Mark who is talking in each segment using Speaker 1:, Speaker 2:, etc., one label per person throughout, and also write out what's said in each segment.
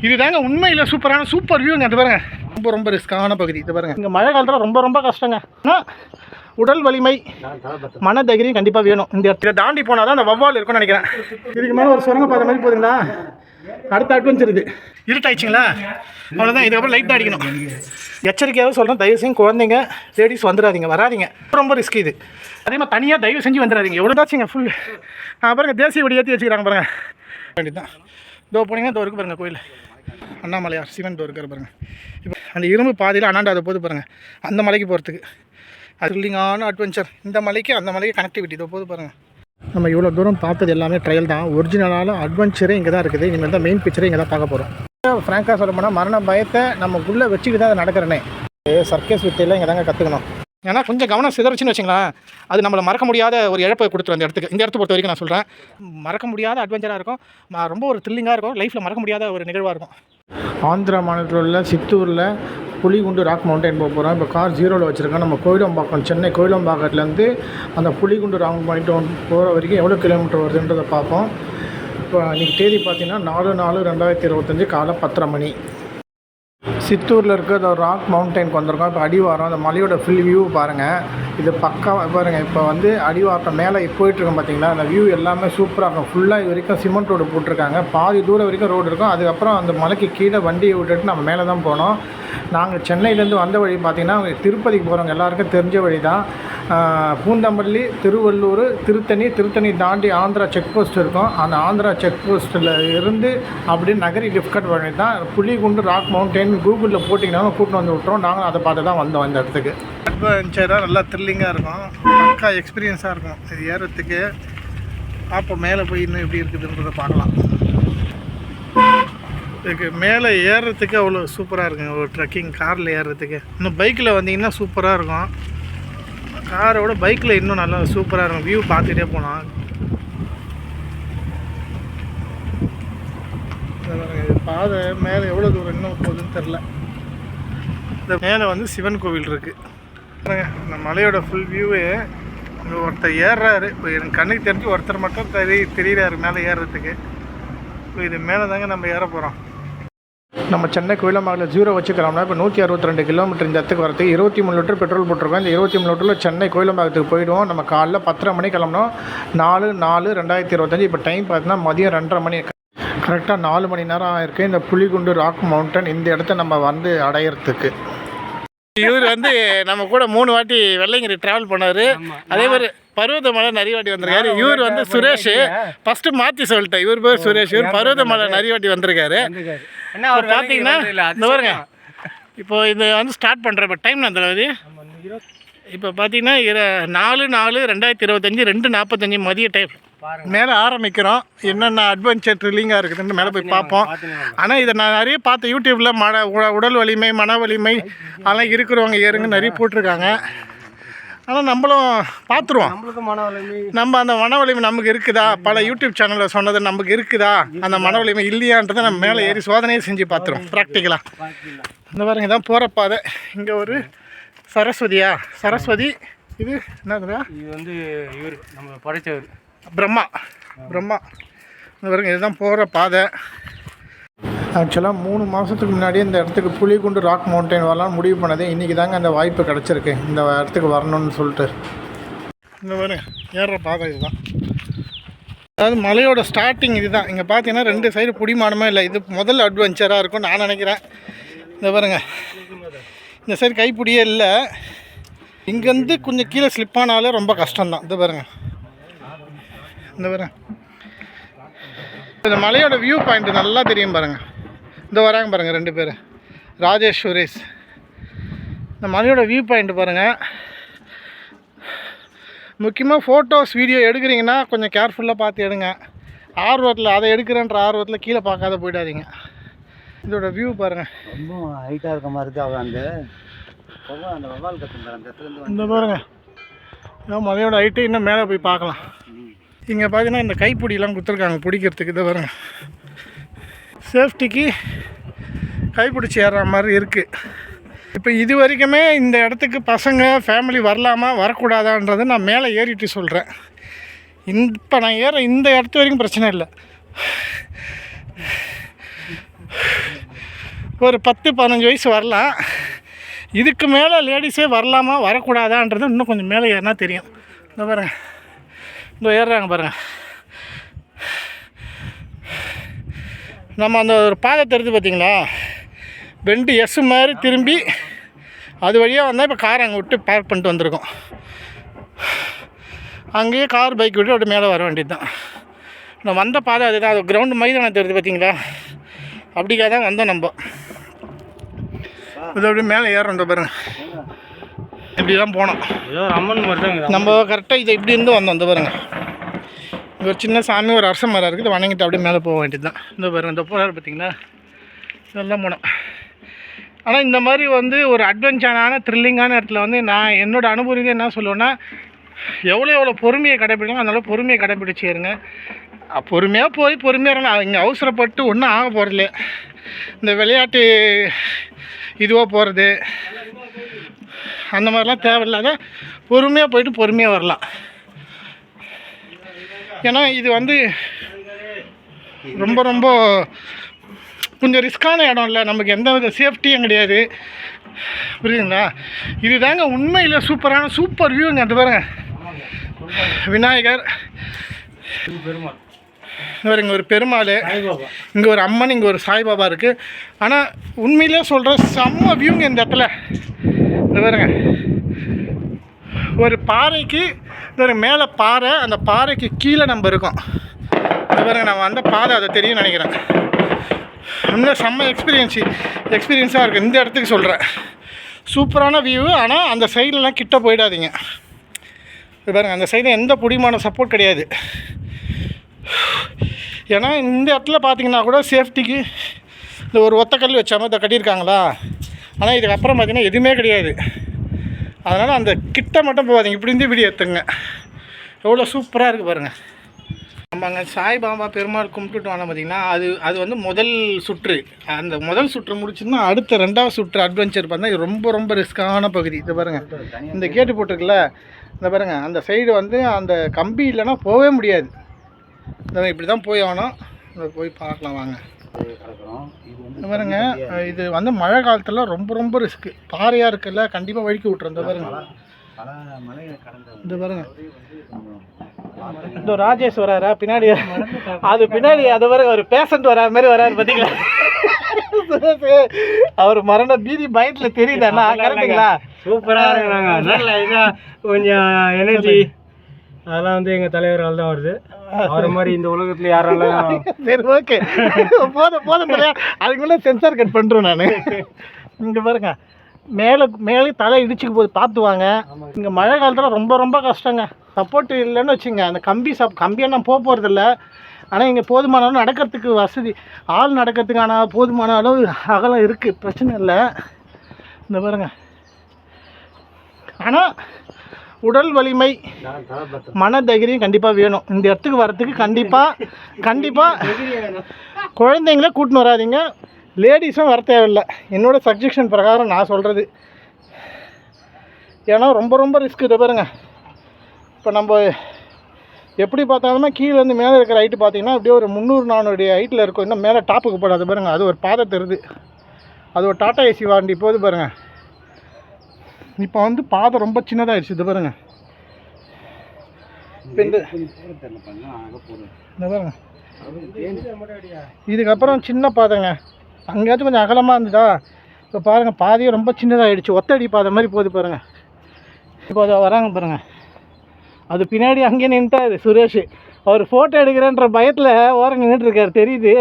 Speaker 1: இதுதாங்க உண்மையில் சூப்பர் வியூங்க. அது பாருங்க, ரொம்ப ரிஸ்க்கான பகுதி. இது பாருங்க, இங்கே மழை காலத்தில் ரொம்ப கஷ்டங்க. ஆனால் உடல் வலிமை மன தைரியம் கண்டிப்பாக வேணும். இந்த இடத்துல தாண்டி போனால் தான் அந்த வவ்வால் இருக்கும்னு நினைக்கிறேன். இதுக்கு மேலே ஒரு சுரங்க பாதை மாதிரி போகுதுங்களா? அடுத்த அட்வென்ச்சர் இது. இருட்டாயிடுச்சுங்களா? அவ்வளோதான். இதுக்கப்புறம் லைட் தான் அடிக்கணும். எச்சரிக்கையாக சொல்கிறேன், தயவு செஞ்சு குழந்தைங்க லேடிஸ் வந்துடாதீங்க, வராதிங்க. ரொம்ப ரிஸ்க் இது. அதே மாதிரி தனியாக தயவு செஞ்சு வந்துடாதீங்க. எவ்வளோதாச்சுங்க ஃபுல் பாருங்கள், தேசிய கொடி ஏற்றி வச்சுக்கிறாங்க பாருங்கள். வேண்டியதான். இதோ போனீங்கன்னா இதோ இருக்கு பாருங்கள் கோயில் அண்ணாமலையார் சிவன் இதோ இருக்கிற பாருங்கள். இப்போ அந்த இரும்பு பாதையில் அண்ணாண்டாத போது பாருங்கள், அந்த மலைக்கு போகிறதுக்கு அது த்ரில்லிங்கான அட்வென்ச்சர். இந்த மலைக்கு அந்த மலைக்கு கனெக்டிவிட்டி இதோ போது பாருங்கள். நம்ம இவ்வளோ தூரம் பார்த்தது எல்லாமே ட்ரையல் தான். ஒரிஜினலான அட்வென்ச்சரே இங்கே தான் இருக்குது. இனிமேல் தான் மெயின் பிக்சரே இங்கே தான் பார்க்க போகிறோம். ஃப்ராங்காக சொல்ல போனால் மரண பயத்தை நமக்குள்ளே வச்சுக்கிட்டு தான் அதை நடக்கிறனே. சர்க்கஸ் வித்தையெல்லாம் இங்கே தாங்க கற்றுக்கணும். ஏன்னா கொஞ்சம் கவனம் சிதறச்சுன்னு வச்சுங்களேன், அது நம்மளை மறக்க முடியாத ஒரு இழப்பை கொடுத்துரும் அந்த இடத்துக்கு. இந்த இடத்த பொறுத்த வரைக்கும் நான் சொல்கிறேன், மறக்க முடியாத அட்வென்ச்சராக இருக்கும். ரொம்ப ஒரு த்ரில்லிங்காக இருக்கும். லைஃப்பில் மறக்க முடியாத ஒரு நிகழ்வாக இருக்கும். ஆந்திரா மாநிலத்தில் உள்ள சித்தூரில் புலிகுண்டு ராக் மவுண்டைன் போக போகிறோம். இப்போ கார் 0ல் வச்சுருக்கோம். நம்ம கோயிலம்பாக்கம், சென்னை கோயிலம்பாக்கத்துலேருந்து அந்த புலிகுண்டு ராக் மவுண்டைன் போகிற வரைக்கும் எவ்வளோ கிலோமீட்டர் வருதுன்றதை பார்ப்போம். இப்போ இன்றைக்கி தேதி பார்த்தீங்கன்னா 4/4/2025 காலை 10:30 மணி. சித்தூரில் இருக்கிற ராக் மவுண்டைனுக்கு வந்திருக்கோம். இப்போ அடிவாரம் அந்த மலையோட ஃபுல் வியூ பாருங்கள். இது பக்காவாக பாருங்கள். இப்போ வந்து அடிவாரம் மேலே போயிட்டுருக்கோம் பார்த்தீங்களா, அந்த வியூ எல்லாமே சூப்பராக இருக்கும். ஃபுல்லாக இது வரைக்கும் சிமெண்ட் ரோடு போட்டிருக்காங்க. பாதி தூரம் வரைக்கும் ரோடு இருக்கும். அதுக்கப்புறம் அந்த மலைக்கு கீழே வண்டியை விட்டுட்டு நம்ம மேலே தான் போனோம். நாங்கள் சென்னையிலேருந்து வந்த வழி பார்த்திங்கன்னா திருப்பதிக்கு போகிறவங்க எல்லாருக்கும் தெரிஞ்ச வழி தான். பூந்தமல்லி, திருவள்ளூர், திருத்தணி தாண்டி ஆந்திரா செக் போஸ்ட் இருக்கும். அந்த ஆந்திரா செக் போஸ்ட்டில் இருந்து அப்படியே நகரி கிஃப்ட் வழி தான் புலிகுண்டு ராக் மவுண்டைன் கூகுளில் போட்டிங்கனாலும் கூப்பிட்டு வந்து விட்றோம். நாங்கள் அதை பார்த்து தான் வந்தோம் இந்த இடத்துக்கு. அட்வென்ச்சராக நல்லா த்ரில்லிங்காக இருக்கும், பக்கா எக்ஸ்பீரியன்ஸாக இருக்கும். இது ஏறுறதுக்கு அப்போ மேலே போய் இன்னும் எப்படி இருக்குதுன்றதை பார்க்கலாம். இதுக்கு மேலே ஏறுறதுக்கு அவ்வளோ சூப்பராக இருக்குங்க. ஒரு ட்ரெக்கிங் காரில் ஏறுறதுக்கு. இன்னும் பைக்கில் வந்தீங்கன்னா சூப்பராக இருக்கும். காரோட பைக்கில் இன்னும் நல்லா சூப்பராக இருக்கும். வியூ பார்த்துட்டே போகலாம். பாதை மேலே எவ்வளோ தூரம் இன்னும் போகுதுன்னு தெரில. இந்த மேலே வந்து சிவன் கோவில் இருக்குது. இந்த மலையோட ஃபுல் வியூவே இங்கே ஒருத்தர் ஏறுறாரு. இப்போ எனக்கு கண்ணுக்கு தெரிஞ்சு ஒருத்தர் மட்டும் தெரியுறாரு மேலே ஏறுறதுக்கு. இப்போ இது மேலே தாங்க நம்ம ஏற போகிறோம். நம்ம சென்னை கோயிலம்பாக்கத்தில் 0 வச்சுக்கிறோம்னா இப்போ 162 கிலோமீட்டர் இந்த இடத்துக்கு வரதுக்கு 23 லிட்டர் பெட்ரோல் போட்டிருக்கோம். இந்த 23 லிட்டரில் சென்னை கோயிலம்பாக்கத்துக்கு போயிடுவோம். நம்ம காலைல 10:30 மணி கிளம்புனோம். 4/4/2025. இப்போ டைம் பார்த்தீங்கன்னா மதியம் 2:30 மணி. கரெக்டாக 4 மணி நேரம் ஆயிருக்கு இந்த புலிகுண்டு ராக் மவுண்டன் இந்த இடத்த நம்ம வந்து அடையிறதுக்கு. இவர் வந்து நம்ம கூட 3 வாட்டி வெள்ளைங்கிரி ட்ராவல் பண்ணார். அதே மாதிரி பருவதமலை நிறைய வாட்டி வந்திருக்காரு. இவர் வந்து சுரேஷ். ஃபஸ்ட்டு மாற்றி சொல்லிட்டேன், இவர் பேர் சுரேஷ். இவர் பருவதமலை நிறைய வாட்டி வந்திருக்காரு. பார்த்தீங்கன்னா இந்த பாருங்க, இப்போ இது வந்து ஸ்டார்ட் பண்ணுறேன். இப்போ டைம் அந்த அளவு இப்போ பார்த்தீங்கன்னா 4/4/2025 2:45 மதிய டைம். மேலே ஆரம்பிக்கிறோம். என்னென்ன அட்வென்ச்சர் த்ரில்லிங்காக இருக்குதுன்னு மேலே போய் பார்ப்போம். ஆனால் இதை நான் நிறைய பார்த்தேன் யூடியூப்பில். உடல் வலிமை, மன வலிமை அதெல்லாம் இருக்கிறவங்க ஏறுங்க நிறைய போட்டிருக்காங்க. ஆனால் நம்மளும் பார்த்துருவோம். நம்ம அந்த மன வலிமை நமக்கு இருக்குதா, பல யூடியூப் சேனலில் சொன்னது நமக்கு இருக்குதா, அந்த மன வலிமை இல்லையான்றதை நம்ம மேலே ஏறி சோதனையை செஞ்சு பார்த்துருவோம் ப்ராக்டிக்கலாக. இந்த பாருங்க தான் போகிற பாதை. இங்கே ஒரு சரஸ்வதி. இது என்னதுடா? இது வந்து இவர் நம்ம படைத்தவர் பிரம்மா. இந்த பாருங்க இதுதான் போகிற பாதை. ஆக்சுவலாக 3 மாதத்துக்கு முன்னாடியே இந்த இடத்துக்கு புலிகுண்டு ராக் மவுண்டைன் வரலான்னு முடிவு பண்ணது. இன்றைக்கி தாங்க அந்த வாய்ப்பு கிடச்சிருக்கு இந்த இடத்துக்கு வரணும்னு சொல்லிட்டு. இந்த பாருங்க ஏறுற பாதை இதுதான். அதாவது மலையோட ஸ்டார்டிங் இது தான். இங்கே பார்த்தீங்கன்னா 2 சைடு புடிமானமே இல்லை. இது முதல் அட்வென்ச்சராக இருக்கும் நான் நினைக்கிறேன். இந்த பாருங்க இந்த சைடு கைப்பிடியே இல்லை. இங்கேருந்து கொஞ்சம் கீழே ஸ்லிப்பானாலே ரொம்ப கஷ்டம்தான். இது பாருங்க இந்த மலையோட வியூ பாயிண்ட் நல்லா தெரியும் பாருங்கள். இந்த வராங்க பாருங்கள் 2 பேர், ராஜேஷ் சுரேஷ். இந்த மலையோட வியூ பாயிண்ட் பாருங்கள். முக்கியமாக ஃபோட்டோஸ் வீடியோ எடுக்கிறீங்கன்னா கொஞ்சம் கேர்ஃபுல்லாக பார்த்து எடுங்க. ஆர்வத்தில் அதை எடுக்கிறேன்ற ஆர்வத்தில் கீழே பார்க்காத போயிடாதீங்க. இதோட வியூ பாருங்கள். ரொம்ப ஹைட்டாக இருக்க மாதிரி இருக்குது. இந்த பாருங்கள் மலையோட ஹைட்டு. இன்னும் மேலே போய் பார்க்கலாம். இங்கே பார்த்தீங்கன்னா இந்த கைப்பிடியெலாம் கொடுத்துருக்காங்க பிடிக்கிறதுக்கு. இதை பாருங்க, சேஃப்டிக்கு கைப்பிடிச்சி ஏறுற மாதிரி இருக்குது. இப்போ இது வரைக்குமே இந்த இடத்துக்கு பசங்க ஃபேமிலி வரலாமா வரக்கூடாதான்றது நான் மேலே ஏறிட்டு சொல்கிறேன். இப்போ நான் ஏற இந்த இடத்து வரைக்கும் பிரச்சனை இல்லை. ஒரு 10-15 வயசு வரலாம். இதுக்கு மேலே லேடிஸே வரலாமா வரக்கூடாதான்றது இன்னும் கொஞ்சம் மேலே ஏறினா தெரியும். இந்த பாருங்க, இந்த ஏறுறாங்க பாருங்கள். நம்ம அந்த ஒரு பாதை தெரிஞ்சு பார்த்தீங்களா, பெண்டு எஸ் மாதிரி திரும்பி அது வழியாக வந்தால் இப்போ கார் அங்கே விட்டு பார்க் பண்ணிட்டு வந்திருக்கோம். அங்கேயே கார் பைக் விட்டு அப்படி மேலே வர வேண்டியது தான். நான் வந்த பாதை அதுதான். அது கிரவுண்டு மைதானம் தெரியுது பார்த்தீங்களா, அப்படிக்காக தான் வந்தோம் நம்ம. இது அப்படி மேலே ஏறோம் பாருங்க. இப்படி தான் போனோம். ஏதோ ஒரு அம்மன் மாதிரி தான் நம்ம கரெக்டாக இதை இப்படி இருந்து வந்தோம். இந்த பாருங்க, ஒரு சின்ன சாமி ஒரு அரச மரம் இருக்குது, வணங்கிட்டு அப்படியே மேலே போக வேண்டியது தான். இந்த பாருங்க, இந்த போகிறாரு பார்த்தீங்களா, இதெல்லாம் போனோம். ஆனால் இந்த மாதிரி ஒரு அட்வென்ச்சரான த்ரில்லிங்கான இடத்துல நான் என்னோடய அனுபவம் என்ன சொல்லுவேன்னா, எவ்வளோ பொறுமையை கடைப்பிடிக்கலாம் அதனால பொறுமையை கடைப்பிடிச்சிருங்க. பொறுமையாக போய் பொறுமையாக இருங்க. இங்கே அவசரப்பட்டு ஒன்றும் ஆக போகிறதில்ல. இந்த விளையாட்டு இதுவாக போகிறது அந்த மாதிரிலாம் தேவையில்லாத பொறுமையாக போயிட்டு பொறுமையாக வரலாம். ஏன்னா இது ரொம்ப ரொம்ப கொஞ்சம் ரிஸ்க்கான இடம் இல்லை, நமக்கு எந்த வித சேஃப்டியும் கிடையாது. புரியுதுங்களா? இது தாங்க உண்மையில் சூப்பர் வியூங்க. அது பாருங்க, விநாயகர், இங்கே ஒரு பெருமாள், இங்கே ஒரு அம்மன், இங்கே ஒரு சாய்பாபா இருக்குது. ஆனால் உண்மையிலே சொல்கிறேன், செம்ம வியூங்க இந்த இடத்துல. இந்த பாருங்க, ஒரு பாறைக்கு மேலே பாறை, அந்த பாறைக்கு கீழே நம்ம இருக்கோம். இந்த பாருங்க, நான் வந்த பாதை அதை தெரியும் நினைக்கிறேன். இன்னும் செம்ம எக்ஸ்பீரியன்ஸாக இருக்குது இந்த இடத்துக்கு சொல்கிறேன். சூப்பரான வியூ. ஆனால் அந்த சைட்லலாம் கிட்ட போயிடாதீங்க. இது பாருங்கள், அந்த சைடில் எந்த புடிமான சப்போர்ட் கிடையாது. ஏன்னா இந்த இடத்துல பார்த்தீங்கன்னா கூட சேஃப்டிக்கு இந்த ஒரு ஒத்தக்கல் வச்ச மாதிரி இதை கட்டியிருக்காங்களா. ஆனால் இதுக்கப்புறம் பார்த்தீங்கன்னா எதுவுமே கிடையாது. அதனால் அந்த கிட்ட மட்டும் போகாதீங்க, இப்படி இருந்து வீடியோ எடுத்துங்க. எவ்வளோ சூப்பராக இருக்குது பாருங்கள். நம்ம அங்கே சாய்பாபா பெருமாள் கும்பிட்டுட்டு வந்தோம் பார்த்திங்கன்னா, அது முதல் சுற்று. அந்த முதல் சுற்று முடிச்சுன்னா அடுத்த 2வது சுற்று அட்வென்ச்சர் பார்த்தா இது ரொம்ப ரிஸ்க்கான பகுதி. இது பாருங்கள், இந்த கேட்டு போட்டிருக்குல்ல, இந்த பாருங்கள், அந்த சைடு அந்த கம்பி இல்லைன்னா போகவே முடியாது. இப்படி தான் போய் ஆகணும். இதை போய் பார்க்கலாம் வாங்க. இது பாருங்க, இது மழை காலத்தில் ரொம்ப ரிஸ்க்கு. பாறையாக இருக்குல்ல, கண்டிப்பாக வழுக்கி விட்டுரும். இந்த பாருங்க, இந்த பாருங்க, இந்த ராஜேஷ் வராரா பின்னாடி, அது பின்னாடி அது பாருங்க, ஒரு பேஷண்ட் வரா மாதிரி வராரு பார்த்தீங்களா. அவர் மரண பீதி பயத்தில் தெரியுதாண்ணா, கரெக்டுங்களா?
Speaker 2: சூப்பராக இருக்கிறாங்க. நல்ல இதாக கொஞ்சம் எனர்ஜி அதெல்லாம் எங்கள் தலைவரால் தான் வருது. அவரை மாதிரி இந்த உலகத்தில் யாராலும்.
Speaker 1: சரி, ஓகே, போதும் தலையா. அதுக்குள்ளே சென்சார் கட் பண்ணுறோம் நான். இங்கே பாருங்க, மேலே தலை இடிச்சுக்கு போது பார்த்து வாங்க. இங்கே மழை காலத்தில் ரொம்ப கஷ்டங்க. சப்போர்ட் இல்லைன்னு வச்சுங்க, அந்த கம்பியெல்லாம் போக போகிறதில்ல. ஆனால் இங்கே போதுமான அளவு நடக்கிறதுக்கு வசதி, ஆள் நடக்கிறதுக்கான போதுமான அளவு அகலம் இருக்குது, பிரச்சனை இல்லை. இந்த பாருங்க, ஆனால் உடல் வலிமை, மன தைரியம் கண்டிப்பாக வேணும். இந்த இடத்துக்கு வர்றதுக்கு கண்டிப்பாக குழந்தைங்கள கூட்டின்னு வராதிங்க, லேடிஸும் வர தேவையில்லை. என்னோடய சஜஷன் பிரகாரம் நான் சொல்கிறது. ஏன்னா ரொம்ப ரிஸ்க். இதை பாருங்க, இப்போ நம்ம எப்படி பார்த்தாலுமே கீழேருந்து மேலே இருக்கிற ஹைட்டு பார்த்தீங்கன்னா அப்படியே ஒரு 300-400 ஹைட்டில் இருக்கும். இன்னும் மேலே டாப்புக்கு போடாது பாருங்கள், அது ஒரு பாதை தருது. அது ஒரு டாட்டா ஏசி வாண்டி போகுது பாருங்கள். இப்போ பாதை ரொம்ப சின்னதாகிடுச்சு. இது பாருங்க, இப்போ இந்த பாருங்க, இதுக்கப்புறம் சின்ன பாதைங்க. அங்கேயாச்சும் கொஞ்சம் அகலமாக இருந்ததா, இப்போ பாருங்கள் பாதையும் ரொம்ப சின்னதாகிடுச்சு. ஒத்தடி பாதை மாதிரி போகுது பாருங்கள். இப்போ அதை வராங்க பாருங்கள், அது பின்னாடி அங்கேயே நின்ட்டாரு சுரேஷ். அவர் ஃபோட்டோ எடுக்கிறேன்ற பயத்தில் ஓரம் நின்றுட்டுருக்காரு தெரியுது.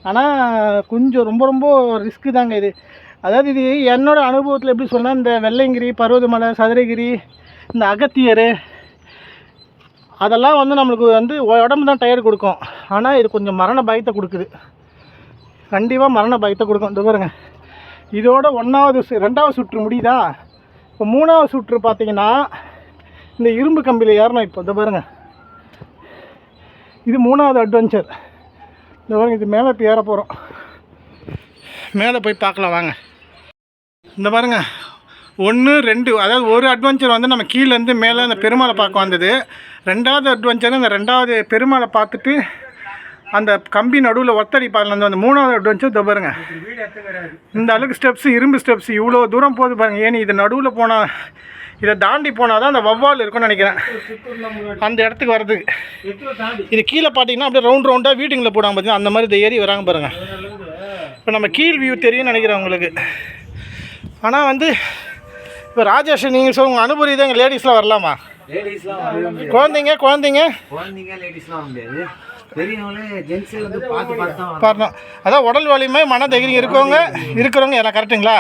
Speaker 1: ஆனால் கொஞ்சம் ரொம்ப ரிஸ்க்கு தாங்க இது. அதாவது இது என்னோடய அனுபவத்தில் எப்படி சொன்னால், இந்த வெள்ளையங்கிரி, பர்வதமலை, சதுரகிரி, இந்த அகத்தியர் அதெல்லாம் நம்மளுக்கு உடம்பு தான் டயர்டு கொடுக்கும். ஆனால் இது கொஞ்சம் மரண பயத்தை கொடுக்குது, கண்டிப்பாக மரண பயத்தை கொடுக்கும். இந்த பாருங்க, இதோட 2வது சுற்று முடியுதா. இப்போ 3வது சுற்று பார்த்தீங்கன்னா இந்த இரும்பு கம்பியில் ஏறணும். இப்போ இந்த பாருங்க, இது 3வது அட்வென்ச்சர். இந்த பாருங்க, இது மேலே இப்போ ஏற போகிறோம். மேலே போய் பார்க்கலாம் வாங்க. இந்த பாருங்கள், 1, 2, அதாவது ஒரு அட்வென்ச்சர் நம்ம கீழேருந்து மேலே அந்த பெருமாளை பார்க்க வந்தது. 2வது அட்வென்ச்சர் இந்த 2வது பெருமாளை பார்த்துட்டு அந்த கம்பி நடுவில் ஒத்தடிப்பாங்க அந்த 3வது அட்வென்ச்சர் இதை பாருங்க. இந்த அளவுக்கு ஸ்டெப்ஸ், இரும்பு ஸ்டெப்ஸ் இவ்வளோ தூரம் போகுது பாருங்கள். ஏன் இது நடுவில் போனால், இதை தாண்டி போனால் தான் அந்த வவ்வால் இருக்குன்னு நினைக்கிறேன் அந்த இடத்துக்கு வர்றதுக்கு. இது கீழே பார்த்தீங்கன்னா அப்படியே ரவுண்டாக வீட்டுங்களை போடாமல் பார்த்தீங்கன்னா அந்த மாதிரி இந்த ஏறி வராங்க பாருங்கள். இப்போ நம்ம கீழ் வியூ தெரியும்னு நினைக்கிறேன் உங்களுக்கு. ஆனால் வந்து இப்போ ராஜேஷ் நீங்கள் உங்கள் அனுபவம் தான் எங்கள் லேடிஸ்லாம் வரலாமா? குழந்தைங்க
Speaker 3: லேடிஸ்லாம் முடியாது, பெரியவங்களே ஜென்ஸ் வந்து
Speaker 1: பாருங்க. அதான் உடல் வலிமை மன தைரியம் இருக்கிறவங்க எல்லாம் கரெக்டுங்களா?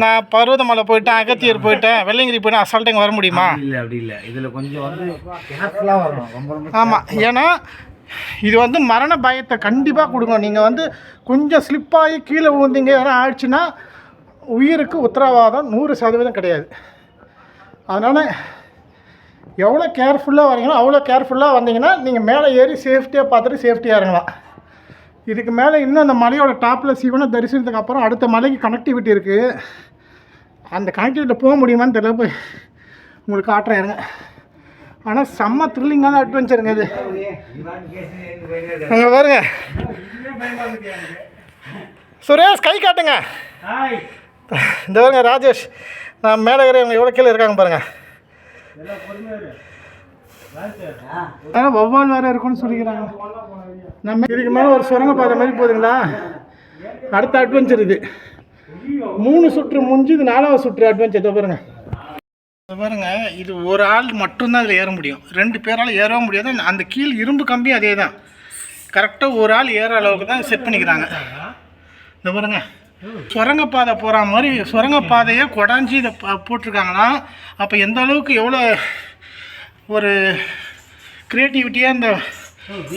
Speaker 1: நான் பருவதமலை போயிட்டேன், அகத்தியர் போயிட்டேன், வெள்ளைங்கிரி போயிட்டேன், அசால்ட்டாக இங்கே வர முடியுமா?
Speaker 3: இல்லை அப்படி இல்லை, இதில் கொஞ்சம் வந்து கேர்ஃபுல்லாக வரணும் ரொம்ப.
Speaker 1: ஆமாம், ஏன்னா இது வந்து மரண பயத்தை கண்டிப்பாக கொடுக்கும். நீங்கள் வந்து கொஞ்சம் ஸ்லிப்பாகி கீழே விழுந்தீங்க யாரும் ஆயிடுச்சுன்னா உயிருக்கு உத்தரவாதம் 100% கிடையாது. அதனால் எவ்வளோ கேர்ஃபுல்லாக வரீங்களோ அவ்வளோ கேர்ஃபுல்லாக வந்தீங்கன்னா நீங்கள் மேலே ஏறி சேஃப்டியாக பார்த்துட்டு சேஃப்டியாக இறங்கலாம். இதுக்கு மேலே இன்னும் அந்த மலையோட டாப்பில் சிவனை தரிசனத்துக்கு அப்புறம் அடுத்த மலைக்கு கனெக்டிவிட்டி இருக்குது. அந்த கனெக்டிவிட்டியில் போக முடியுமான்னு தெரியல, போய் உங்களுக்கு காட்டுறேன் இருங்க. ஆனால் செம்ம த்ரில்லிங்கான அட்வென்ச்சருங்க இது. அங்கே பாருங்க சுரேஷ், கை காட்டுங்க. இந்த பாருங்க ராஜேஷ், நான் மேலே இருக்கிறவங்க எவ்வளோ கீழே இருக்காங்க பாருங்கள். ஆனால் வவ்வால் வேறு இருக்குன்னு சொல்லிக்கிறாங்க. நம்ம இதுக்கு மேலே ஒரு சுரங்க பாதை மாதிரி போகுதுங்களா? அடுத்த அட்வென்ச்சர் இது. 3 சுற்று முடிஞ்சு இது 4வது சுற்று அட்வென்ச்சர். இதை பாருங்க, இதை பாருங்க. இது ஒரு ஆள் மட்டும்தான் இதில் ஏற முடியும், 2 பேரால் ஏறவும் முடியாது. அந்த கீழ் இரும்பு கம்பி அதே தான், கரெக்டாக ஒரு ஆள் ஏற அளவுக்கு தான் செட் பண்ணிக்கிறாங்க. இந்த பாருங்க, சுரங்கப்பாதை போகிற மாதிரி சுரங்கப்பாதையை கொடாஞ்சி இதை போட்டிருக்காங்கன்னா அப்போ எந்த அளவுக்கு எவ்வளோ ஒரு க்ரியேட்டிவிட்டியாக இந்த